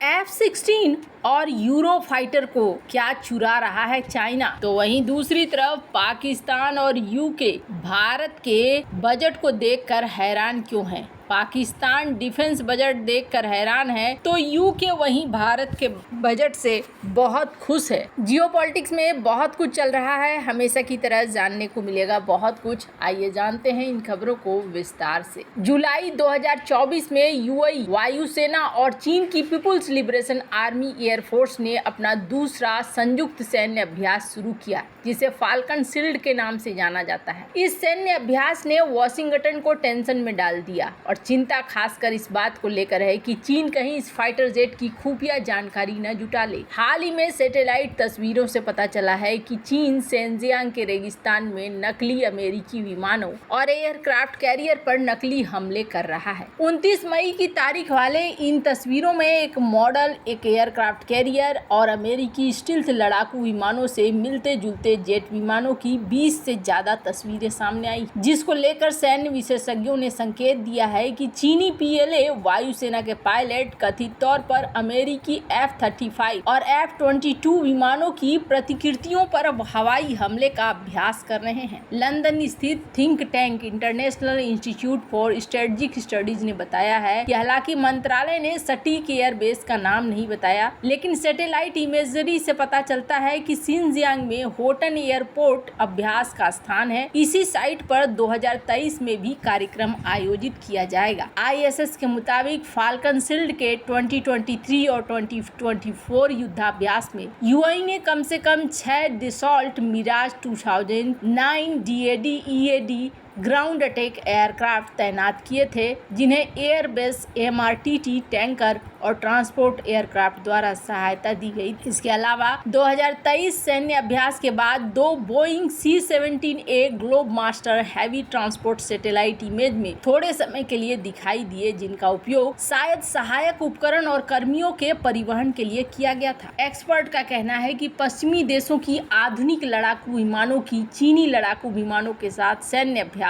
F-16 और euro fighter को क्या चुरा रहा है चाइना, तो वहीं दूसरी तरफ पाकिस्तान और यूके भारत के बजट को देखकर हैरान क्यों हैं। पाकिस्तान डिफेंस बजट देखकर हैरान है तो यूके वहीं भारत के बजट से बहुत खुश है। जियोपॉलिटिक्स में बहुत कुछ चल रहा है, हमेशा की तरह जानने को मिलेगा बहुत कुछ। आइए जानते हैं इन खबरों को विस्तार से। जुलाई 2024 में यूएई वायुसेना और चीन की पीपुल्स लिबरेशन आर्मी एयरफोर्स ने अपना दूसरा संयुक्त सैन्य अभ्यास शुरू किया, जिसे फाल्कन शील्ड के नाम से जाना जाता है। इस सैन्य अभ्यास ने वॉशिंगटन को टेंशन में डाल दिया और चिंता खासकर इस बात को लेकर है कि चीन कहीं इस फाइटर जेट की खुफिया जानकारी न जुटा ले। हाल ही में सैटेलाइट तस्वीरों से पता चला है कि चीन शेनजियांग के रेगिस्तान में नकली अमेरिकी विमानों और एयरक्राफ्ट कैरियर पर नकली हमले कर रहा है। 29 मई की तारीख वाले इन तस्वीरों में एक मॉडल, एक एयरक्राफ्ट कैरियर और अमेरिकी स्टील्थ लड़ाकू विमानों से मिलते जुलते जेट विमानों की 20 से ज्यादा तस्वीरें सामने आई, जिसको लेकर सैन्य विशेषज्ञों ने संकेत दिया है कि चीनी पीएलए वायुसेना के पायलट कथित तौर पर अमेरिकी F-35 और F-22 विमानों की प्रतिकृतियों पर हवाई हमले का अभ्यास कर रहे हैं। लंदन स्थित think tank international institute for strategic studies ने बताया है कि हालांकि मंत्रालय ने सटीक एयरबेस का नाम नहीं बताया, लेकिन सैटेलाइट इमेजरी से पता चलता है कि शिनजियांग में होटन एयरपोर्ट अभ्यास का स्थान है। इसी साइट पर 2023 में भी कार्यक्रम आयोजित किया जाएगा। आईएसएस के मुताबिक फाल्कन शील्ड के 2023 और 2024 युद्धाभ्यास में यूएई ने कम से कम 6 Dassault Mirage 2009 DAD EAD ground attack aircraft तैनात किए थे, जिन्हें एयरबेस एमआरटीटी टैंकर और ट्रांसपोर्ट एयरक्राफ्ट द्वारा सहायता दी गई। इसके अलावा 2023 सैन्य अभ्यास के बाद 2 Boeing C-17A globe master heavy transport satellite image में थोड़े समय के लिए दिखाई दिए, जिनका उपयोग शायद सहायक उपकरण और कर्मियों के परिवहन के लिए किया गया था। एक्सपर्ट का कहना है कि पश्चिमी देशों की आधुनिक लड़ाकू विमानों की चीनी लड़ाकू विमानों के साथ सैन्य अभ्यास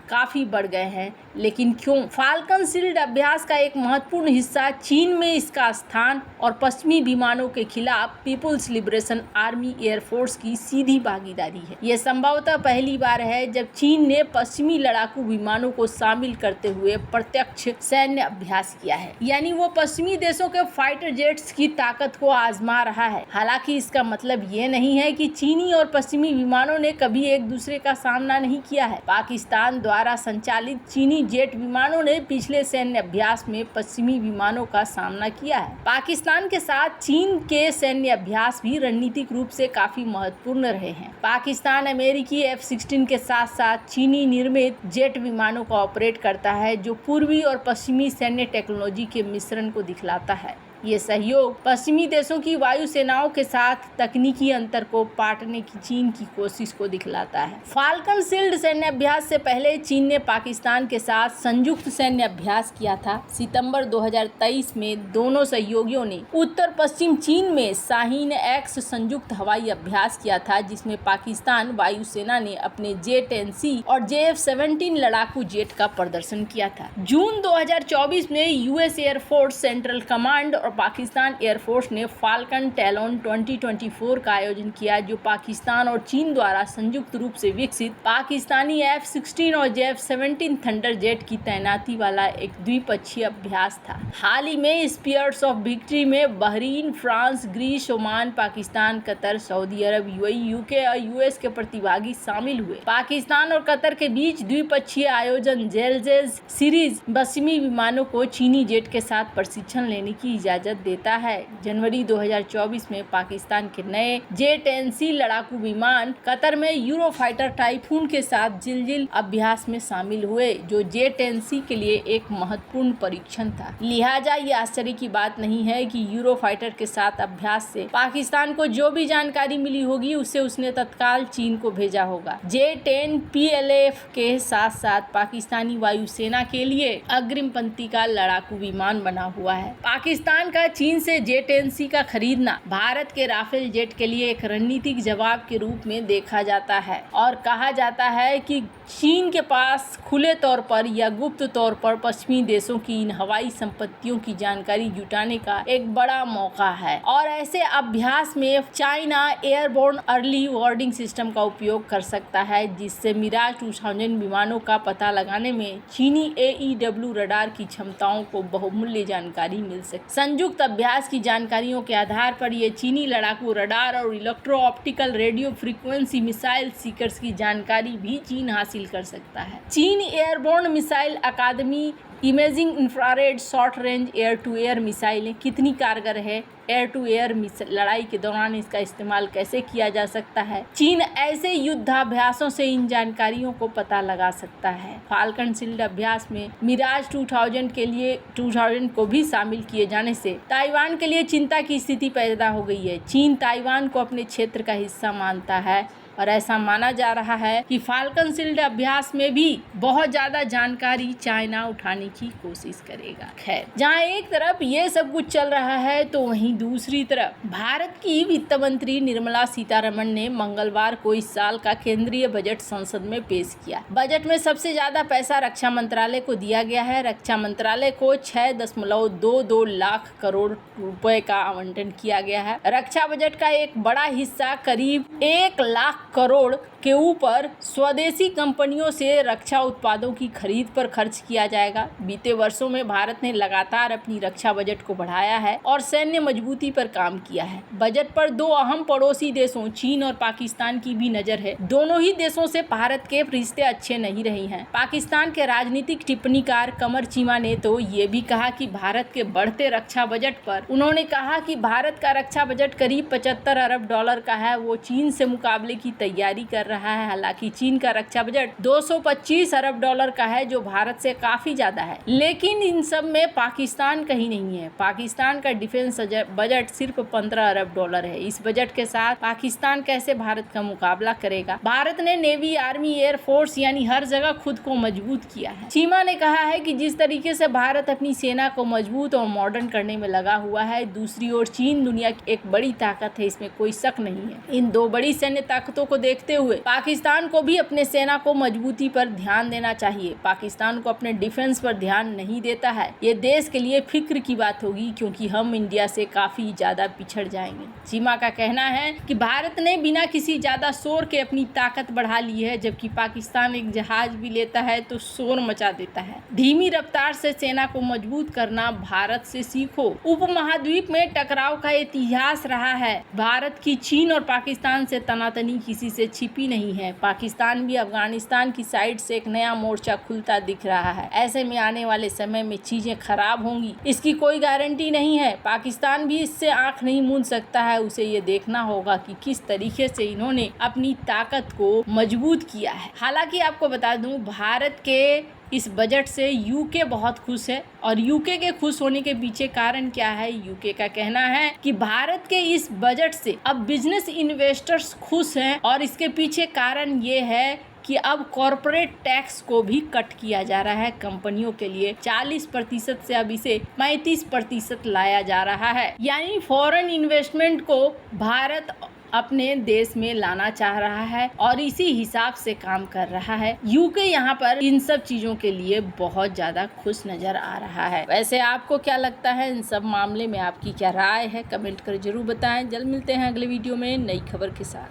काफी बढ़ गए हैं, लेकिन क्यों? फाल्कन शील्ड अभ्यास का एक महत्वपूर्ण हिस्सा चीन में इसका स्थान और पश्चिमी विमानों के खिलाफ पीपुल्स लिबरेशन आर्मी एयरफोर्स की सीधी भागीदारी है। यह संभवतः पहली बार है जब चीन ने पश्चिमी लड़ाकू विमानों को शामिल करते हुए प्रत्यक्ष सैन्य अभ्यास किया है, यानी वो पश्चिमी देशों के फाइटर जेट्स की ताकत को आजमा रहा है। हालांकि इसका मतलब ये नहीं है कि चीनी और पश्चिमी विमानों ने कभी एक दूसरे का सामना नहीं किया है। पाकिस्तान द्वारा संचालित चीनी जेट विमानों ने पिछले सैन्य अभ्यास में पश्चिमी विमानों का सामना किया है। पाकिस्तान के साथ चीन के सैन्य अभ्यास भी रणनीतिक रूप से काफी महत्वपूर्ण रहे हैं। पाकिस्तान अमेरिकी F-16 के साथ साथ चीनी निर्मित जेट विमानों का ऑपरेट करता है, जो पूर्वी और पश्चिमी सैन्य टेक्नोलॉजी के मिश्रण को दिखलाता है। ये सहयोग पश्चिमी देशों की वायुसेनाओं के साथ तकनीकी अंतर को पाटने की चीन की कोशिश को दिखलाता है। फाल्कन शील्ड सैन्य अभ्यास से पहले चीन ने पाकिस्तान के साथ संयुक्त सैन्य अभ्यास किया था। सितंबर 2023 में दोनों सहयोगियों ने उत्तर पश्चिम चीन में शाहीन X संयुक्त हवाई अभ्यास किया था, जिसमें पाकिस्तान वायुसेना ने अपने J-10C और JF-17 लड़ाकू जेट का प्रदर्शन किया था। जून 2024 में यूएस एयरफोर्स सेंट्रल कमांड और पाकिस्तान एयरफोर्स ने फाल्कन टैलोन 2024 का आयोजन किया, जो पाकिस्तान और चीन द्वारा संयुक्त रूप से विकसित पाकिस्तानी F-16 और JF-17 थंडर जेट की तैनाती वाला एक द्विपक्षीय अभ्यास था। हाल ही में स्पीयर्स ऑफ विक्ट्री में Bahrain, France, Greece, Oman, Pakistan, Qatar, Saudi Arabia, UAE, UK US यूएस के प्रतिभागी शामिल हुए। पाकिस्तान और कतर के बीच द्विपक्षीय आयोजन जेलजेज सीरीज पश्चिमी विमानों को चीनी जेट के साथ प्रशिक्षण लेने की इजाजत देता है। जनवरी 2024 में पाकिस्तान के नए J-10C लड़ाकू विमान कतर में यूरो फाइटर टाइफून के साथ जिलजिल अभ्यास में शामिल हुए, जो J-10C के लिए एक महत्वपूर्ण परीक्षण था। लिहाजा ये आश्चर्य की बात नहीं है कि यूरो फाइटर के साथ अभ्यास से पाकिस्तान को जो भी जानकारी मिली होगी उसे उसने तत्काल चीन को भेजा होगा। J-10 PLF के साथ साथ पाकिस्तानी वायुसेना के लिए अग्रिम पंक्ति का लड़ाकू विमान बना हुआ है। पाकिस्तान पाकिस्तान का चीन से J-10C का खरीदना भारत के राफेल जेट के लिए एक रणनीतिक जवाब के रूप में देखा जाता है और कहा जाता है कि चीन के पास खुले तौर पर या गुप्त तौर पर पश्चिमी देशों की इन हवाई संपत्तियों की जानकारी जुटाने का एक बड़ा मौका है और ऐसे अभ्यास में China airborne early warning system का उपयोग कर सकता है, जिससे मिराज 2000 विमानों का पता लगाने में चीनी AEW रडार की क्षमताओं को बहुमूल्य जानकारी मिल सके। संयुक्त अभ्यास की जानकारियों के आधार पर ये चीनी लड़ाकू रडार और electro optical radio frequency missile seekers की जानकारी भी चीन हासिल कर सकता है। चीन airborne missile academy imaging infrared short range air to air मिसाइलें कितनी कारगर है, एयर टू एयर लड़ाई के दौरान इसका इस्तेमाल कैसे किया जा सकता है, चीन ऐसे युद्धाभ्यासों से इन जानकारियों को पता लगा सकता है। फाल्कन शील्ड अभ्यास में मिराज 2000 को भी शामिल किए जाने से ताइवान के लिए चिंता की स्थिति पैदा हो गई है। चीन ताइवान को अपने क्षेत्र का हिस्सा मानता है और ऐसा माना जा रहा है कि फाल्कन शील्ड अभ्यास में भी बहुत ज्यादा जानकारी चाइना उठाने की कोशिश करेगा। खैर, जहां एक तरफ ये सब कुछ चल रहा है तो वहीं दूसरी तरफ भारत की वित्त मंत्री निर्मला सीतारमण ने मंगलवार को इस साल का केंद्रीय बजट संसद में पेश किया। बजट में सबसे ज्यादा पैसा रक्षा मंत्रालय को दिया गया है। रक्षा मंत्रालय को 6.22 लाख करोड़ रुपए का आवंटन किया गया है। रक्षा बजट का एक बड़ा हिस्सा करीब 1 लाख करोड़ के ऊपर स्वदेशी कंपनियों से रक्षा उत्पादों की खरीद पर खर्च किया जाएगा। बीते वर्षों में भारत ने लगातार अपनी रक्षा बजट को बढ़ाया है और सैन्य मजबूती पर काम किया है। बजट पर दो अहम पड़ोसी देशों चीन और पाकिस्तान की भी नजर है। दोनों ही देशों से भारत के रिश्ते अच्छे नहीं रहे हैं। पाकिस्तान के राजनीतिक टिप्पणीकार कमर चीमा ने तो ये भी कहा कि भारत के बढ़ते रक्षा बजट पर उन्होंने कहा कि भारत का रक्षा बजट करीब 75 अरब डॉलर का है। वो चीन से मुकाबले की तैयारी कर रहा है। हालांकि चीन का रक्षा बजट 225 अरब डॉलर का है, जो भारत से काफी ज्यादा है, लेकिन इन सब में पाकिस्तान कहीं नहीं है। पाकिस्तान का डिफेंस बजट सिर्फ 15 अरब डॉलर है। इस बजट के साथ पाकिस्तान कैसे भारत का मुकाबला करेगा? भारत ने नेवी, आर्मी, एयर फोर्स यानी हर जगह खुद को मजबूत किया है। चीमा ने कहा है कि जिस तरीके से भारत अपनी सेना को मजबूत और मॉडर्न करने में लगा हुआ है, दूसरी ओर चीन दुनिया की एक बड़ी ताकत है, इसमें कोई शक नहीं है। इन दो बड़ी सैन्य ताकतों को देखते हुए पाकिस्तान को भी अपने सेना को मजबूती पर ध्यान देना चाहिए। पाकिस्तान को अपने डिफेंस पर ध्यान नहीं देता है, ये देश के लिए फिक्र की बात होगी, क्योंकि हम इंडिया से काफी ज्यादा पिछड़ जाएंगे। चीमा का कहना है कि भारत ने बिना किसी ज्यादा शोर के अपनी ताकत बढ़ा ली है, जबकि पाकिस्तान एक जहाज भी लेता है तो शोर मचा देता है। धीमी रफ्तार से सेना को मजबूत करना भारत से सीखो। उपमहाद्वीप में टकराव का इतिहास रहा है। भारत की चीन और पाकिस्तान से तनातनी किसी से छिपी नहीं है। पाकिस्तान भी अफगानिस्तान की साइड से एक नया मोर्चा खुलता दिख रहा है। ऐसे में आने वाले समय में चीजें खराब होंगी, इसकी कोई गारंटी नहीं है। पाकिस्तान भी इससे आंख नहीं मूंद सकता है। उसे ये देखना होगा कि किस तरीके से इन्होंने अपनी ताकत को मजबूत किया है। हालांकि आपको बता दूं, भारत के इस बजट से यूके बहुत खुश है और यूके के खुश होने के पीछे कारण क्या है? यूके का कहना है कि भारत के इस बजट से अब बिजनेस इन्वेस्टर्स खुश हैं और इसके पीछे कारण ये है कि अब कॉर्पोरेट टैक्स को भी कट किया जा रहा है। कंपनियों के लिए 40% से अब इसे 35% लाया जा रहा है। यानी फॉरेन इन्वेस्टमेंट को भारत अपने देश में लाना चाह रहा है और इसी हिसाब से काम कर रहा है। यूके यहाँ पर इन सब चीजों के लिए बहुत ज्यादा खुश नजर आ रहा है। वैसे आपको क्या लगता है इन सब मामले में? आपकी क्या राय है? कमेंट कर जरूर बताएं। जल्द मिलते हैं अगले वीडियो में नई खबर के साथ।